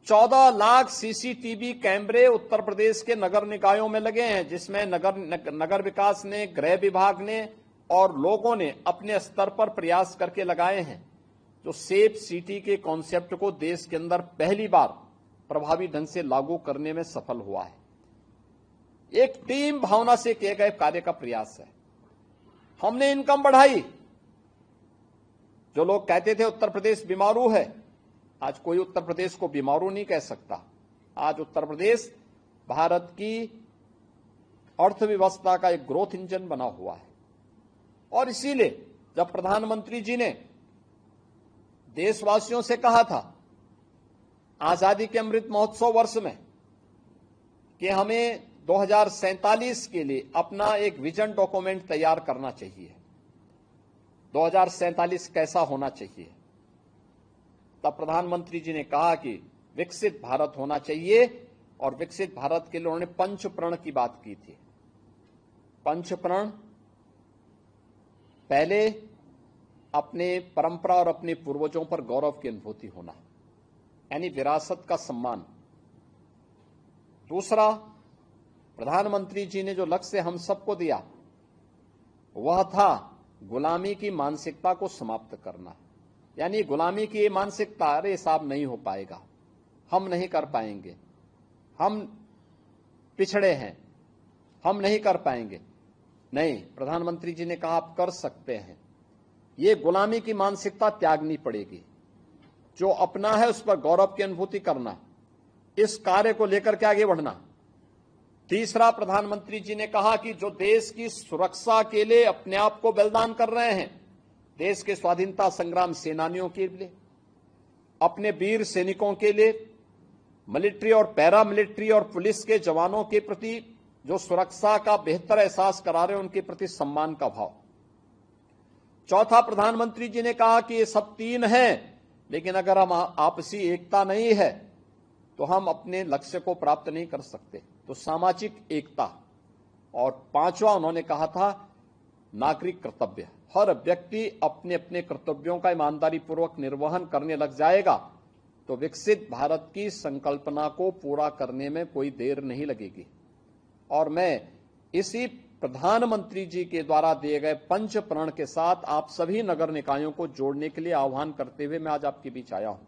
14 lakh CCTV कैमरे उत्तर प्रदेश के नगर निकायों में लगे हैं, जिसमें नगर विकास ने, गृह विभाग ने और लोगों ने अपने स्तर पर प्रयास करके लगाए हैं, जो सेफ सिटी के कॉन्सेप्ट को देश के अंदर पहली बार प्रभावी ढंग से लागू करने में सफल हुआ है। एक टीम भावना से किए गए कार्य का प्रयास है। हमने इनकम बढ़ाई। जो लोग कहते थे उत्तर प्रदेश बीमारू है, आज कोई उत्तर प्रदेश को बीमारू नहीं कह सकता। आज उत्तर प्रदेश भारत की अर्थव्यवस्था का एक ग्रोथ इंजन बना हुआ है। और इसीलिए जब प्रधानमंत्री जी ने देशवासियों से कहा था आजादी के अमृत महोत्सव वर्ष में कि हमें 2047 के लिए अपना एक विजन डॉक्यूमेंट तैयार करना चाहिए, 2047 कैसा होना चाहिए, तब प्रधानमंत्री जी ने कहा कि विकसित भारत होना चाहिए। और विकसित भारत के लिए उन्होंने पंच प्रण की बात की थी। पंच प्रण, पहले अपने परंपरा और अपने पूर्वजों पर गौरव की अनुभूति होना, यानी विरासत का सम्मान। दूसरा, प्रधानमंत्री जी ने जो लक्ष्य हम सबको दिया वह था गुलामी की मानसिकता को समाप्त करना। यानी गुलामी की ये मानसिकता, अरे साहब नहीं हो पाएगा, हम नहीं कर पाएंगे, हम पिछड़े हैं, हम नहीं कर पाएंगे। नहीं, प्रधानमंत्री जी ने कहा आप कर सकते हैं। ये गुलामी की मानसिकता त्यागनी पड़ेगी। जो अपना है उस पर गौरव की अनुभूति करना, इस कार्य को लेकर के आगे बढ़ना। तीसरा, प्रधानमंत्री जी ने कहा कि जो देश की सुरक्षा के लिए अपने आप को बलिदान कर रहे हैं, देश के स्वाधीनता संग्राम सेनानियों के लिए, अपने वीर सैनिकों के लिए, मिलिट्री और पैरा मिलिट्री और पुलिस के जवानों के प्रति जो सुरक्षा का बेहतर एहसास करा रहे हैं, उनके प्रति सम्मान का भाव। चौथा, प्रधानमंत्री जी ने कहा कि ये सब तीन हैं, लेकिन अगर हम आपसी एकता नहीं है तो हम अपने लक्ष्य को प्राप्त नहीं कर सकते, तो सामाजिक एकता। और पांचवा उन्होंने कहा था नागरिक कर्तव्य। हर व्यक्ति अपने अपने कर्तव्यों का ईमानदारी पूर्वक निर्वहन करने लग जाएगा तो विकसित भारत की संकल्पना को पूरा करने में कोई देर नहीं लगेगी। और मैं इसी प्रधानमंत्री जी के द्वारा दिए गए पंच प्रण के साथ आप सभी नगर निकायों को जोड़ने के लिए आह्वान करते हुए मैं आज आपके बीच आया हूं।